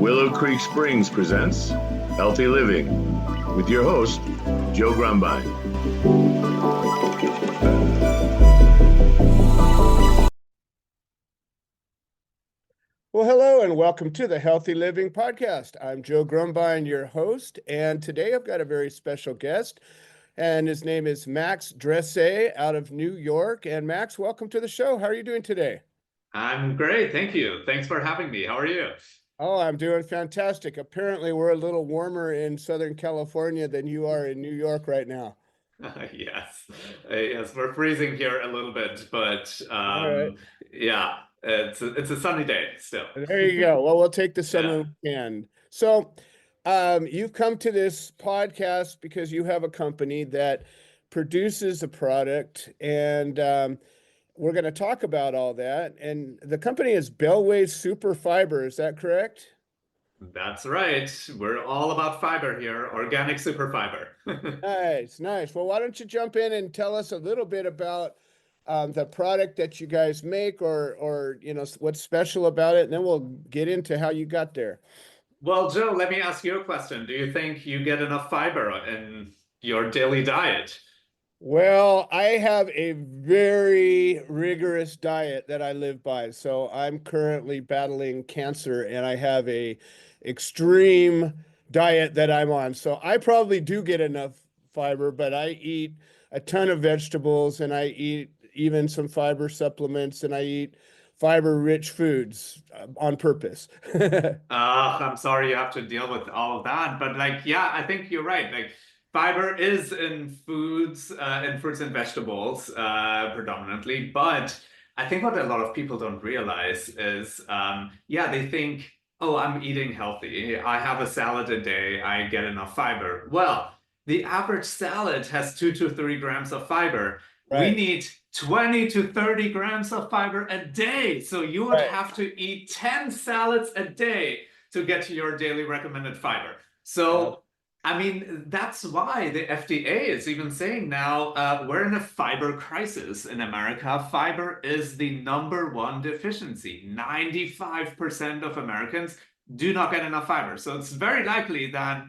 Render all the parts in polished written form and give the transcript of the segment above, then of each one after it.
Willow Creek Springs presents Healthy Living with your host, Joe Grumbine. Well, hello and welcome to the Healthy Living Podcast. I'm Joe Grumbine, your host, and today I've got a very special guest, and his name is Max Dresse out of New York. And Max, welcome to the show. How are you doing today? I'm great, thank you. Thanks for having me. How are you? Oh, I'm doing fantastic. Apparently, we're a little warmer in Southern California than you are in New York right now. Yes, yes, we're freezing here a little bit, but All right. yeah, it's a sunny day still. There you go. Well, we'll take the Yeah. summer we can. So, you've come to this podcast because you have a company that produces a product, and we're going to talk about all that. And the company is Bellway Super Fiber. Is that correct? That's right. We're all about fiber here, organic super fiber. Nice, nice. Well, why don't you jump in and tell us a little bit about the product that you guys make, or what's special about it, and then we'll get into how you got there. Well, Joe, let me ask you a question. Do you think you get enough fiber in your daily diet? Well, I have a very rigorous diet that I live by. So I'm currently battling cancer and I have a extreme diet that I'm on. So I probably do get enough fiber, but I eat a ton of vegetables and I eat even some fiber supplements and I eat fiber-rich foods on purpose. I'm sorry you have to deal with all of that, but yeah, I think you're right. Fiber is in fruits and vegetables, predominantly. But I think what a lot of people don't realize is, yeah, they think, oh, I'm eating healthy. I have a salad a day. I get enough fiber. Well, the average salad has 2 to 3 grams of fiber. We Right, need 20 to 30 grams of fiber a day. So you would right. have to eat 10 salads a day to get to your daily recommended fiber. Yeah. So, I mean, that's why the FDA is even saying now we're in a fiber crisis in America. Fiber is the #1 deficiency. 95% of Americans do not get enough fiber. So it's very likely that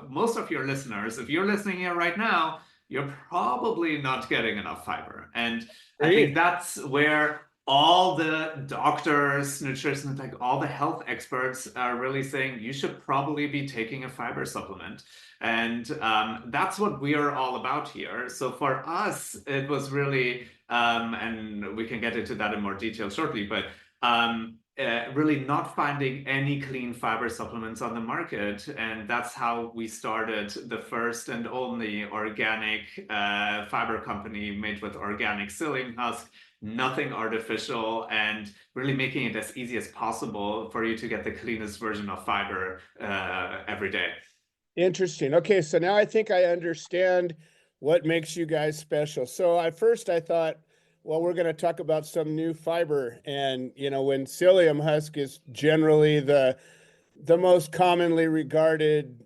most of your listeners, if you're listening here right now, you're probably not getting enough fiber. And I think Agreed. that's where all the doctors, nutritionists, like all the health experts are really saying you should probably be taking a fiber supplement. And that's what we are all about here. So for us, it was really, and we can get into that in more detail shortly, but really not finding any clean fiber supplements on the market. And that's how we started the first and only organic fiber company made with organic psyllium husk, nothing artificial, and really making it as easy as possible for you to get the cleanest version of fiber every day. Interesting. Okay, so now I think I understand what makes you guys special. So at first I thought, well, we're going to talk about some new fiber, and when psyllium husk is generally the most commonly regarded,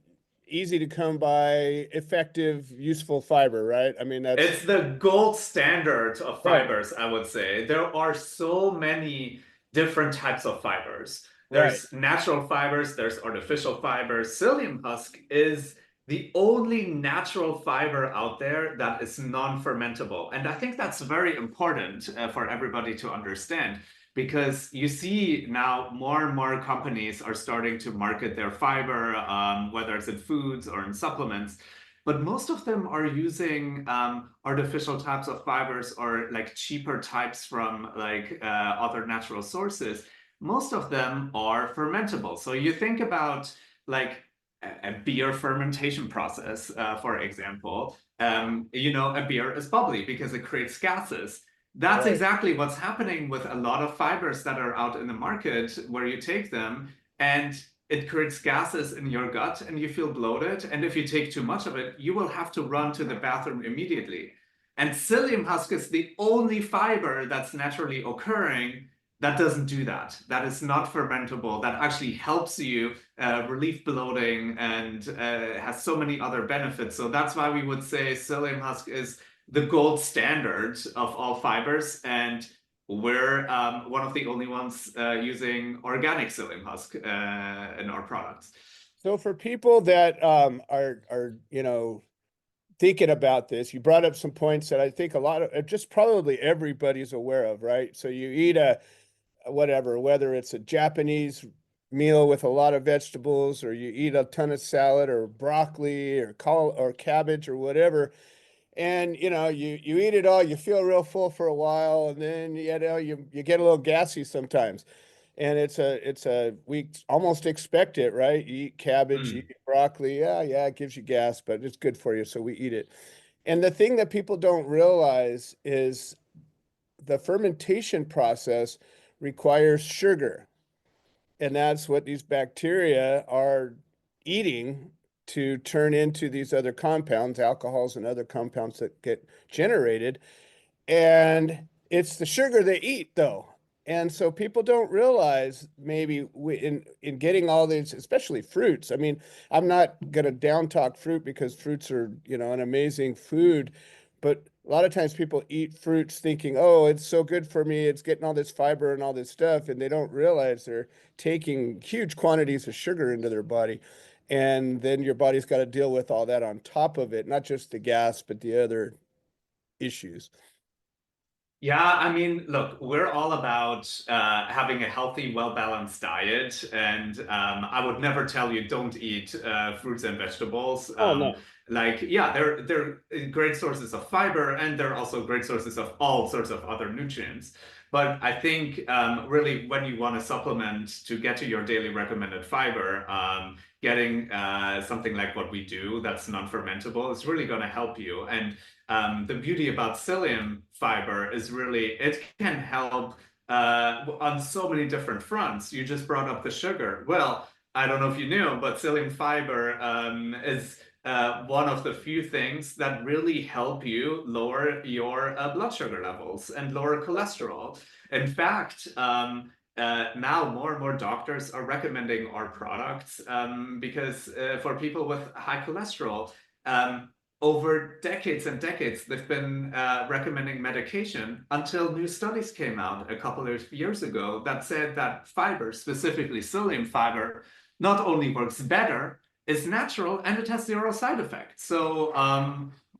easy to come by, effective, useful fiber, right? I mean, that's It's the gold standard of right, fibers, I would say. There are so many different types of fibers. right. There's natural fibers, there's artificial fibers. Psyllium husk is the only natural fiber out there that is non-fermentable. And I think that's very important for everybody to understand, because you see now more and more companies are starting to market their fiber, whether it's in foods or in supplements. But most of them are using artificial types of fibers or like cheaper types from other natural sources. Most of them are fermentable. So you think about like a beer fermentation process, for example. A beer is bubbly because it creates gases. That's Right. exactly what's happening with a lot of fibers that are out in the market, where you take them and it creates gases in your gut and you feel bloated. And if you take too much of it, you will have to run to the bathroom immediately. And psyllium husk is the only fiber that's naturally occurring that doesn't do that. That is not fermentable. That actually helps you relieve bloating and has so many other benefits. So that's why we would say psyllium husk is the gold standard of all fibers. And we're one of the only ones using organic psyllium husk in our products. So for people that are thinking about this, you brought up some points that I think a lot of just probably everybody's aware of, right? So you eat a whatever, whether it's a Japanese meal with a lot of vegetables, or you eat a ton of salad or broccoli or cabbage or whatever, and you eat it all, you feel real full for a while, and then you get a little gassy sometimes. And it's a we almost expect it, right? You eat cabbage, you Mm. eat broccoli, yeah, it gives you gas, but it's good for you, so we eat it. And the thing that people don't realize is the fermentation process requires sugar. And that's what these bacteria are eating to turn into these other compounds, alcohols and other compounds that get generated. And it's the sugar they eat, though. And so people don't realize maybe in getting all these, especially fruits. I mean, I'm not going to down talk fruit because fruits are, an amazing food. But a lot of times people eat fruits thinking, oh, it's so good for me. It's getting all this fiber and all this stuff. And they don't realize they're taking huge quantities of sugar into their body. And then your body's got to deal with all that on top of it, not just the gas, but the other issues. Yeah, I mean, look, we're all about having a healthy, well-balanced diet, and I would never tell you don't eat fruits and vegetables. Oh, no. Yeah, they're great sources of fiber, and they're also great sources of all sorts of other nutrients. But I think really, when you want to supplement to get to your daily recommended fiber, getting something like what we do that's non-fermentable is really going to help you. And the beauty about psyllium fiber is really it can help on so many different fronts. You just brought up the sugar. Well, I don't know if you knew, but psyllium fiber is one of the few things that really help you lower your blood sugar levels and lower cholesterol. In fact, now more and more doctors are recommending our products because for people with high cholesterol, um, over decades and decades, they've been recommending medication until new studies came out a couple of years ago that said that fiber, specifically psyllium fiber, not only works better, is natural, and it has zero side effects. So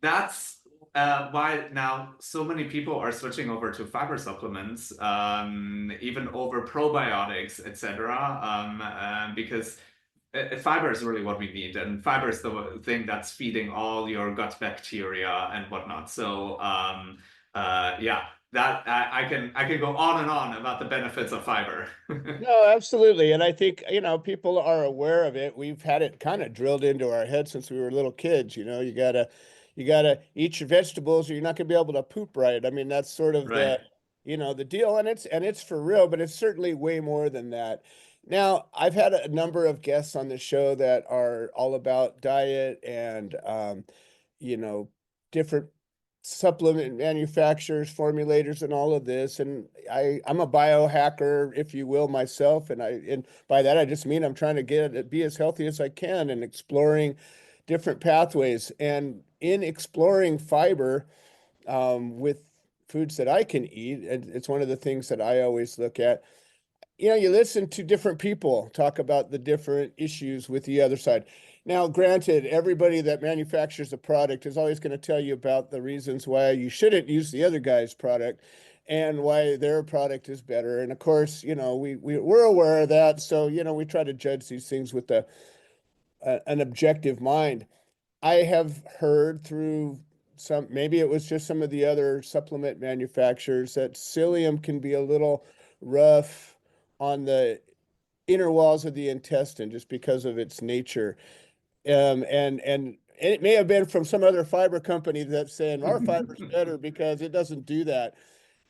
that's why now so many people are switching over to fiber supplements, even over probiotics, etc. Because fiber is really what we need, and fiber is the thing that's feeding all your gut bacteria and whatnot. So, yeah, that I can go on and on about the benefits of fiber. No, absolutely. And I think, people are aware of it. We've had it kind of drilled into our head since we were little kids. You gotta eat your vegetables or you're not gonna be able to poop right. I mean, that's sort of Right. the deal. And it's for real, but it's certainly way more than that. Now, I've had a number of guests on the show that are all about diet and you know, different supplement manufacturers, formulators, and all of this. And I'm a biohacker, if you will, myself. And by that I just mean I'm trying to be as healthy as I can and exploring different pathways. And in exploring fiber with foods that I can eat, and it's one of the things that I always look at. You listen to different people talk about the different issues with the other side. Now, granted, everybody that manufactures a product is always going to tell you about the reasons why you shouldn't use the other guy's product and why their product is better. And of course, we're aware of that. So, we try to judge these things with an objective mind. I have heard through maybe it was just some of the other supplement manufacturers, that psyllium can be a little rough on the inner walls of the intestine just because of its nature. And it may have been from some other fiber company that's saying our fiber's better because it doesn't do that.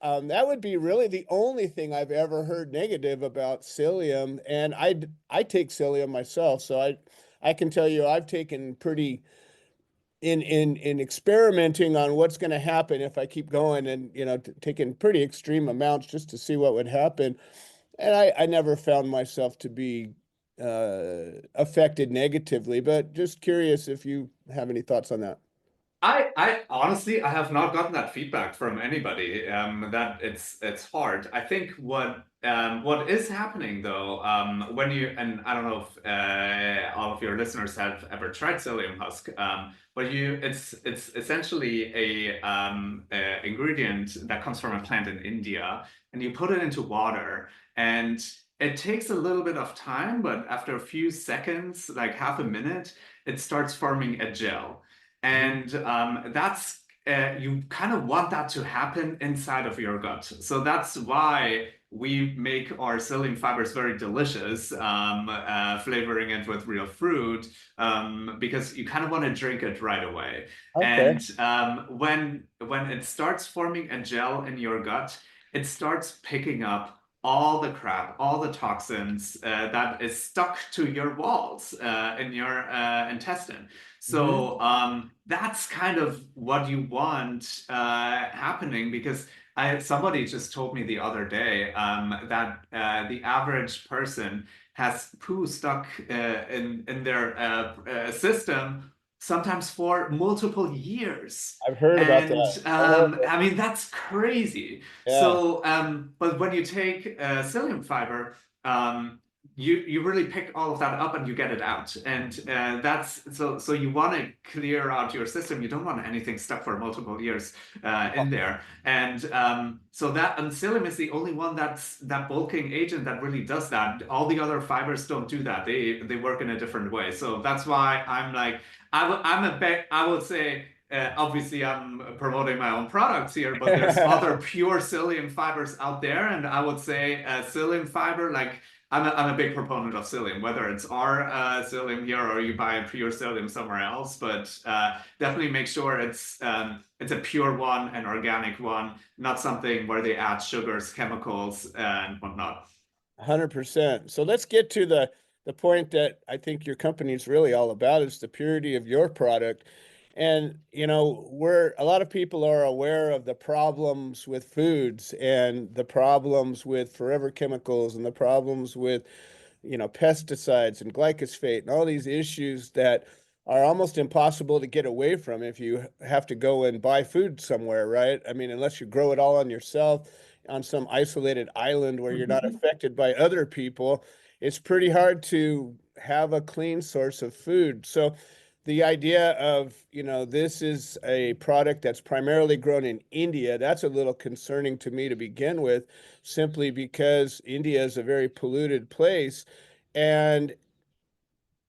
That would be really the only thing I've ever heard negative about psyllium. And I take psyllium myself, so I can tell you I've taken pretty in experimenting on what's going to happen if I keep going and taking pretty extreme amounts just to see what would happen. And I never found myself to be affected negatively, but just curious if you have any thoughts on that. I honestly, I have not gotten that feedback from anybody, that it's hard. I think what is happening though, when you, and I don't know if all of your listeners have ever tried psyllium husk, but it's essentially a ingredient that comes from a plant in India, and you put it into water, and it takes a little bit of time, but after a few seconds, like half a minute, it starts forming a gel. And that's you kind of want that to happen inside of your gut. So that's why we make our psyllium fibers very delicious, flavoring it with real fruit, because you kind of want to drink it right away. Okay. And when it starts forming a gel in your gut, it starts picking up all the crap, all the toxins that is stuck to your walls in your intestine. So that's kind of what you want happening, because somebody just told me the other day that the average person has poo stuck in their system sometimes for multiple years. I've heard about And that. Horrible. I mean, that's crazy. Yeah. So, but when you take psyllium fiber, you really pick all of that up and you get it out, and that's so you want to clear out your system. You don't want anything stuck for multiple years in there, and so that, and psyllium is the only one that's that bulking agent that really does that. All the other fibers don't do that. They work in a different way. So that's why I'm like, I'm a bit, I would say. Obviously, I'm promoting my own products here, but there's other pure psyllium fibers out there, and I would say psyllium fiber, like I'm a big proponent of psyllium, whether it's our psyllium here or you buy a pure psyllium somewhere else, but definitely make sure it's a pure one, an organic one, not something where they add sugars, chemicals, and whatnot. 100%. So let's get to the point that I think your company is really all about is the purity of your product. And we're a lot of people are aware of the problems with foods and the problems with forever chemicals and the problems with pesticides and glyphosate and all these issues that are almost impossible to get away from if you have to go and buy food somewhere, right? I mean, unless you grow it all on yourself on some isolated island where you're not affected by other people, it's pretty hard to have a clean source of food. So the idea of, this is a product that's primarily grown in India, that's a little concerning to me to begin with, simply because India is a very polluted place. And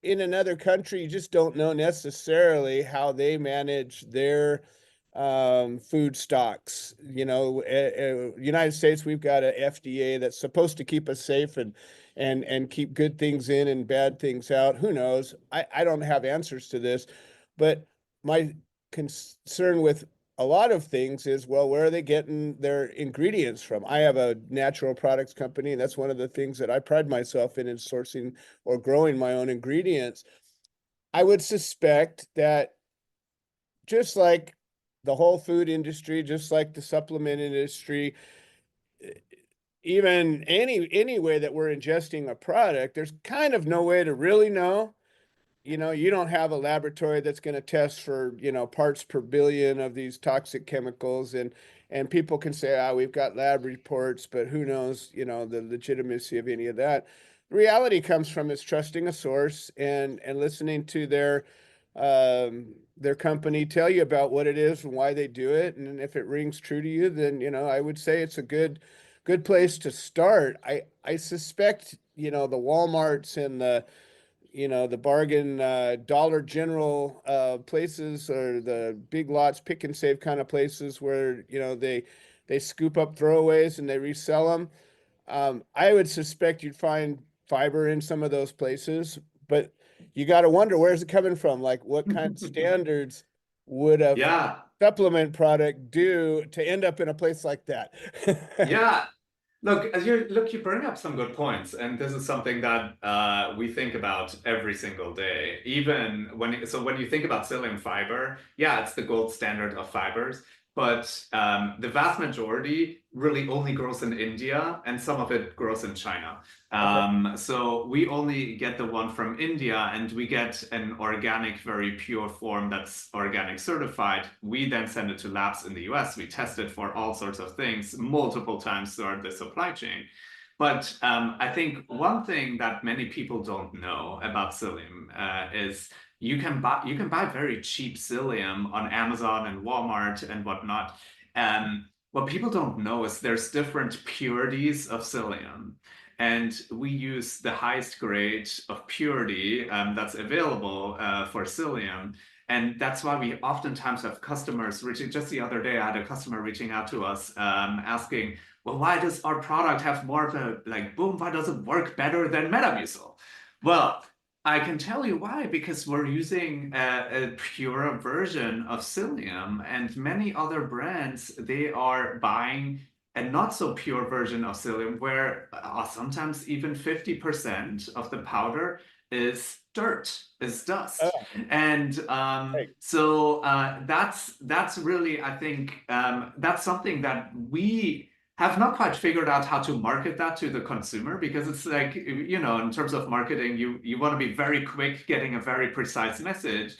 in another country, you just don't know necessarily how they manage their food stocks. United States, we've got a FDA that's supposed to keep us safe and keep good things in and bad things out. Who knows? I don't have answers to this, but my concern with a lot of things is, well, where are they getting their ingredients from? I have a natural products company, and that's one of the things that I pride myself in sourcing or growing my own ingredients. I would suspect that just like the whole food industry, just like the supplement industry, even any way that we're ingesting a product, there's kind of no way to really know. You don't have a laboratory that's going to test for, parts per billion of these toxic chemicals, and people can say, we've got lab reports, but who knows, the legitimacy of any of that. The reality comes from is trusting a source and listening to their company tell you about what it is and why they do it. And if it rings true to you, then, I would say it's a good place to start. I suspect, the Walmarts and the bargain Dollar General places or the big lots pick and save kind of places where they scoop up throwaways and they resell them. I would suspect you'd find fiber in some of those places, but you got to wonder, where's it coming from? Like, what kind of standards would a Yeah, supplement product do to end up in a place like that? yeah. Look, you bring up some good points, and this is something that we think about every single day. Even when you think about psyllium fiber, yeah, it's the gold standard of fibers. but the vast majority really only grows in India, and some of it grows in China. Okay. So we only get the one from India, and we get an organic, very pure form that's organic certified. We then send it to labs in the US. We test it for all sorts of things multiple times throughout the supply chain. But I think one thing that many people don't know about psyllium is you can buy very cheap psyllium on Amazon and Walmart and whatnot. What people don't know is there's different purities of psyllium. And we use the highest grade of purity that's available for psyllium. And that's why we oftentimes have customers reaching. Just the other day, I had a customer reaching out to us asking, well, why does our product have more of a like boom? Why does it work better than Metamucil? Well, I can tell you why, because we're using a purer version of psyllium, and many other brands, they are buying a not so pure version of psyllium, where sometimes even 50% of the powder is dirt, is dust. Oh, And right. so that's really, I think, that's something that we have not quite figured out how to market that to the consumer, because it's like, in terms of marketing, you want to be very quick getting a very precise message.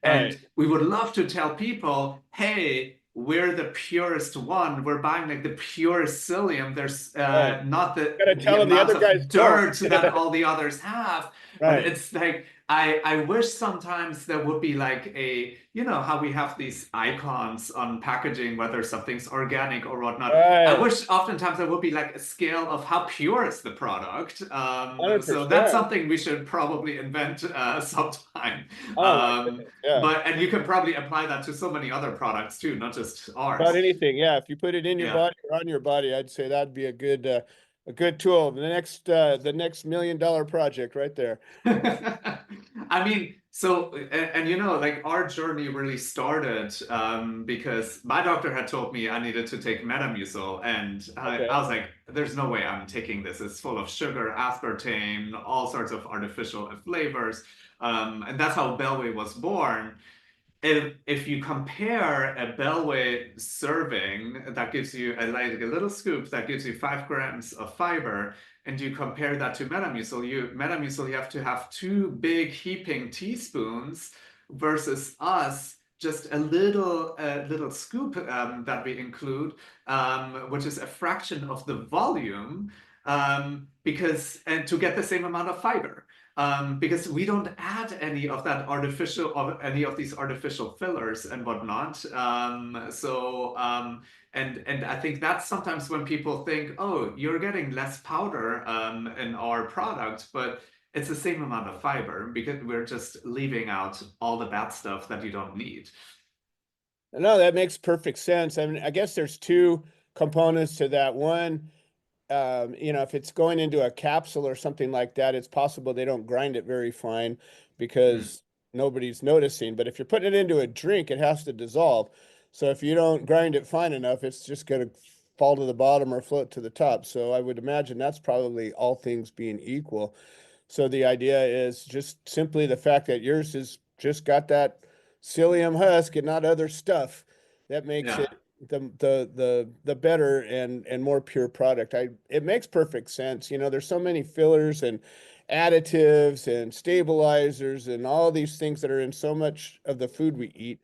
Right. And we would love to tell people, hey, we're the purest one. We're buying like the purest psyllium. There's Right. not Gotta the tell them the amount other of guys don't. dirt that all the others have. But Right. it's like I wish sometimes there would be like how we have these icons on packaging, whether something's organic or whatnot. I Right. wish oftentimes there would be like a scale of how pure is the product. So that's 100%. something we should probably invent sometime. Oh my Um, goodness. Yeah. and you can probably apply that to so many other products too, not just About ours. anything. Yeah. If you put it in your Yeah. body or on your body, I'd say that'd be a good tool. The next $1 million project right there. I mean, so, and like our journey really started because my doctor had told me I needed to take Metamucil, and Okay. I was like, there's no way I'm taking this. It's full of sugar, aspartame, all sorts of artificial flavors. And that's how Bellway was born. If you compare a Bellway serving that gives you like a little scoop that gives you 5 grams of fiber, and you compare that to Metamucil, you have to have 2 big heaping teaspoons versus us just a little scoop that we include, which is a fraction of the volume, because and to get the same amount of fiber. Because we don't add any of any of these artificial fillers and whatnot. And I think that's sometimes when people think, oh, you're getting less powder in our product, but it's the same amount of fiber because we're just leaving out all the bad stuff that you don't need. No, that makes perfect sense. I mean, I guess there's two components to that. One, if it's going into a capsule or something like that, it's possible they don't grind it very fine Mm. because nobody's noticing. But if you're putting it into a drink, it has to dissolve. So if you don't grind it fine enough, it's just going to fall to the bottom or float to the top. So I would imagine that's probably all things being equal. So the idea is just simply the fact that yours has just got that psyllium husk and not other stuff that makes Yeah. it the better and more pure product. It makes perfect sense. There's so many fillers and additives and stabilizers and all these things that are in so much of the food we eat.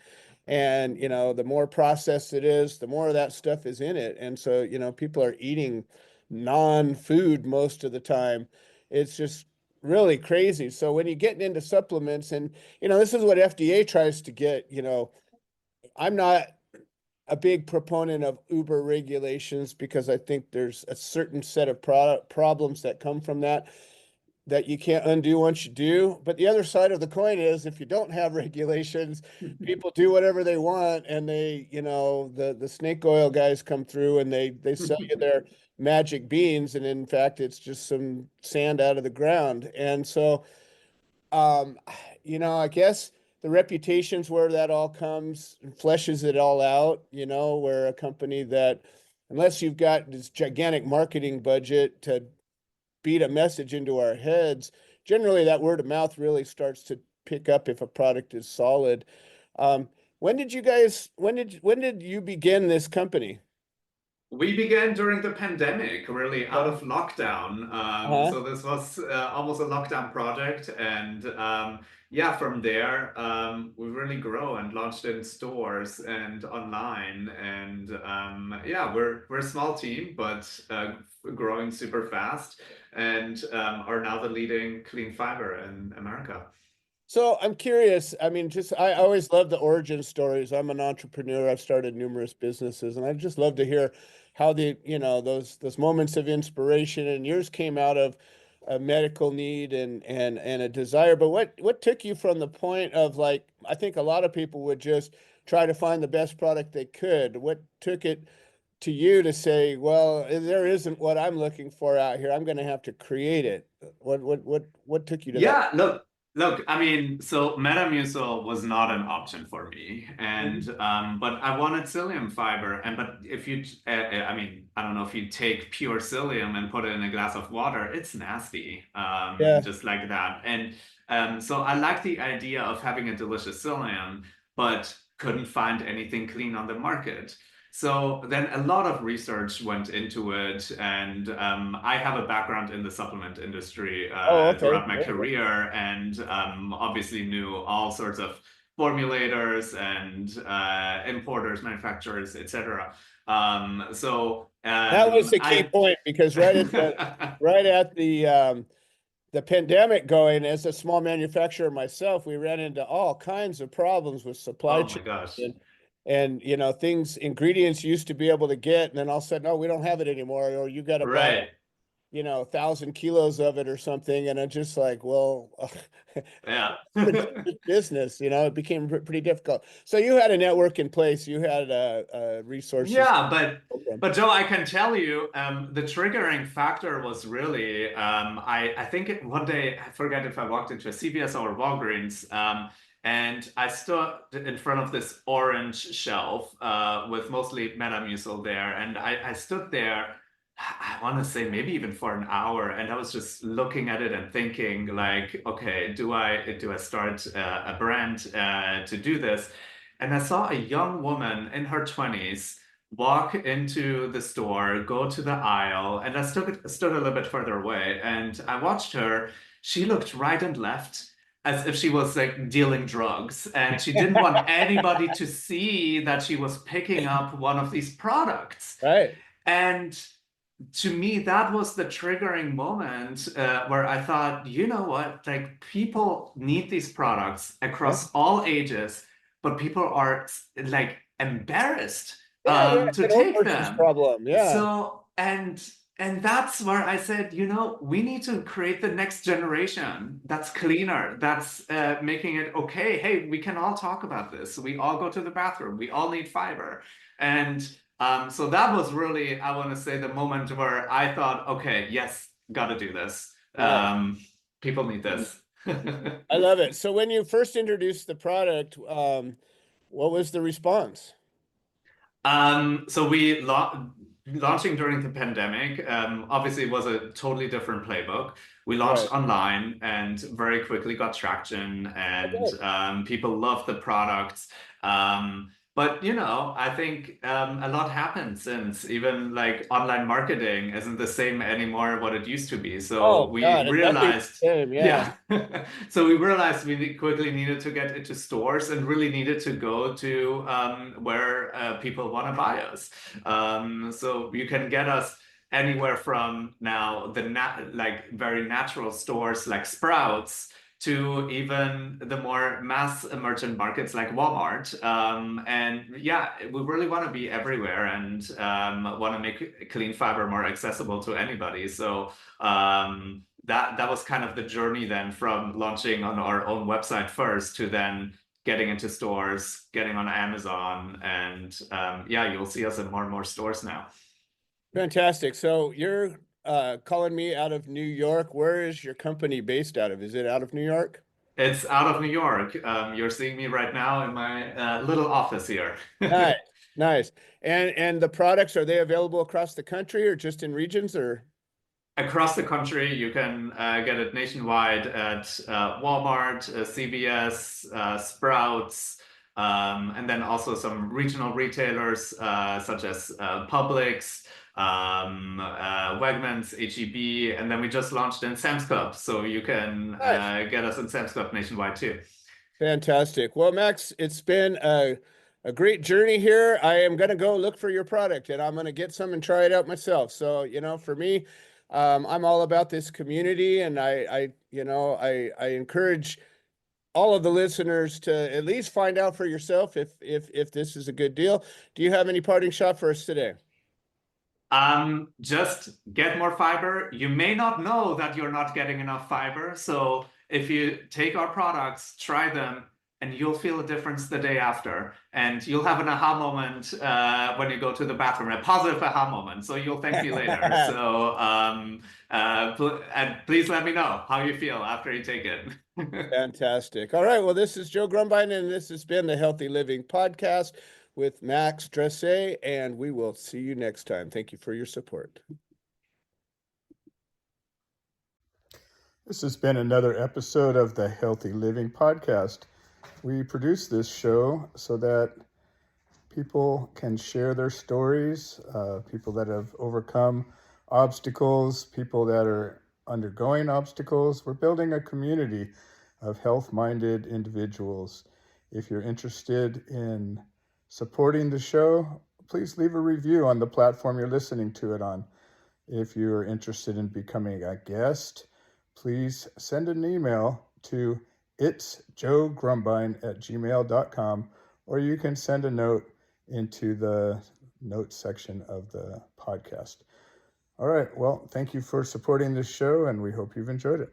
And the more processed it is, the more of that stuff is in it. And so, people are eating non-food most of the time. It's just really crazy. So when you get into supplements and this is what FDA tries to get, I'm not a big proponent of Uber regulations because I think there's a certain set of product problems that come from that you can't undo once you do. But the other side of the coin is if you don't have regulations, people do whatever they want, and the snake oil guys come through and they sell you their magic beans, and in fact it's just some sand out of the ground. And so um, I guess the reputation's where that all comes and fleshes it all out, where a company that, unless you've got this gigantic marketing budget to beat a message into our heads, generally that word of mouth really starts to pick up if a product is solid. Um, when did you begin this company? We began during the pandemic, really out of lockdown. Uh-huh. So this was almost a lockdown project, and yeah, from there we really grow and launched in stores and online, and yeah, we're a small team, but growing super fast, and are now the leading clean fiber in America. So I'm curious. I mean, just I always love the origin stories. I'm an entrepreneur. I've started numerous businesses, and I just love to hear how those moments of inspiration and yours came out of a medical need and a desire. But what took you from the point of like I think a lot of people would just try to find the best product they could. What took it to you to say, well, there isn't what I'm looking for out here. I'm going to have to create it. What took you to that? Yeah, look, I mean, so Metamucil was not an option for me, and Mhm. but I wanted psyllium fiber, and but if you, I mean, I don't know if you take pure psyllium and put it in a glass of water, it's nasty, Yeah. just like that, and so I like the idea of having a delicious psyllium, but couldn't find anything clean on the market. So then a lot of research went into it, and I have a background in the supplement industry Oh, okay. throughout my Very good. career, and obviously knew all sorts of formulators and importers, manufacturers, etc. So That was the key I point because right at the pandemic going, as a small manufacturer myself, we ran into all kinds of problems with supply oh chain my gosh, and things ingredients you used to be able to get, and then all of a sudden, oh, we don't have it anymore, or you got to buy right, 1,000 kilos of it or something, and I'm just like, well, yeah. business, it became pretty difficult. So you had a network in place, you had resources Yeah, program. but Joe, I can tell you, the triggering factor was really, I think one day I forget if I walked into a CVS or Walgreens, and I stood in front of this orange shelf with mostly Metamucil there, and I stood there. I want to say maybe even for an hour, and I was just looking at it and thinking like, okay, do I start a brand to do this? And I saw a young woman in her 20s walk into the store, go to the aisle, and I stood a little bit further away, and I watched her. She looked right and left as if she was like dealing drugs, and she didn't want anybody to see that she was picking up one of these products. Right. And to me, that was the triggering moment where I thought, you know what? Like people need these products Yeah. across all ages, but people are like embarrassed Yeah, yeah, it's to an old take person's them. problem. Yeah. So, and that's where I said, you know, we need to create the next generation that's cleaner, that's making it okay. Hey, we can all talk about this. We all go to the bathroom. We all need fiber. And so that was really, I want to say, the moment where I thought, okay, yes, got to do this. Nice. People need this. I love it. So when you first introduced the product, what was the response? So launching during the pandemic, obviously it was a totally different playbook. We Right. launched online and very quickly got traction, and Okay. people loved the products. But you know, I think a lot happened since even like online marketing isn't the same anymore what it used to be. So Oh we God, it's nothing realized, the same. Yeah. yeah. So we realized we quickly needed to get into stores and really needed to go to where people want to buy us. So you can get us anywhere from now the like very natural stores like Sprouts to even the more mass merchant markets like Walmart. And yeah, we really want to be everywhere and want to make clean fiber more accessible to anybody. So that was kind of the journey then from launching on our own website first to then getting into stores, getting on Amazon, and yeah, you'll see us in more and more stores now. Fantastic. So you're calling me out of New York. Where is your company based out of? Is it out of New York? It's out of New York. You're seeing me right now in my little office here. Nice, nice. And the products, are they available across the country or just in regions or? Across the country, you can get it nationwide at Walmart, CVS, Sprouts, and then also some regional retailers such as Publix, Wegmans, HEB, and then we just launched in Sam's Club, so you can Nice. get us in Sam's Club nationwide too. Fantastic. Well, Max, it's been a great journey here. I am going to go look for your product and I'm going to get some and try it out myself. So, for me, I'm all about this community, and I encourage all of the listeners to at least find out for yourself if this is a good deal. Do you have any parting shot for us today? Just get more fiber. You may not know that you're not getting enough fiber. So if you take our products, try them, and you'll feel a difference the day after. And you'll have an aha moment when you go to the bathroom, a positive aha moment. So you'll thank me later. So and please let me know how you feel after you take it. Fantastic. All right. Well, this is Joe Grumbine, and this has been the Healthy Living Podcast with Max Dresse, and we will see you next time. Thank you for your support. This has been another episode of the Healthy Living Podcast. We produce this show so that people can share their stories, people that have overcome obstacles, people that are undergoing obstacles. We're building a community of health-minded individuals. If you're interested in supporting the show, please leave a review on the platform you're listening to it on. If you're interested in becoming a guest, please send an email to itsjoegrumbine@gmail.com, or you can send a note into the notes section of the podcast. All right. Well, thank you for supporting this show, and we hope you've enjoyed it.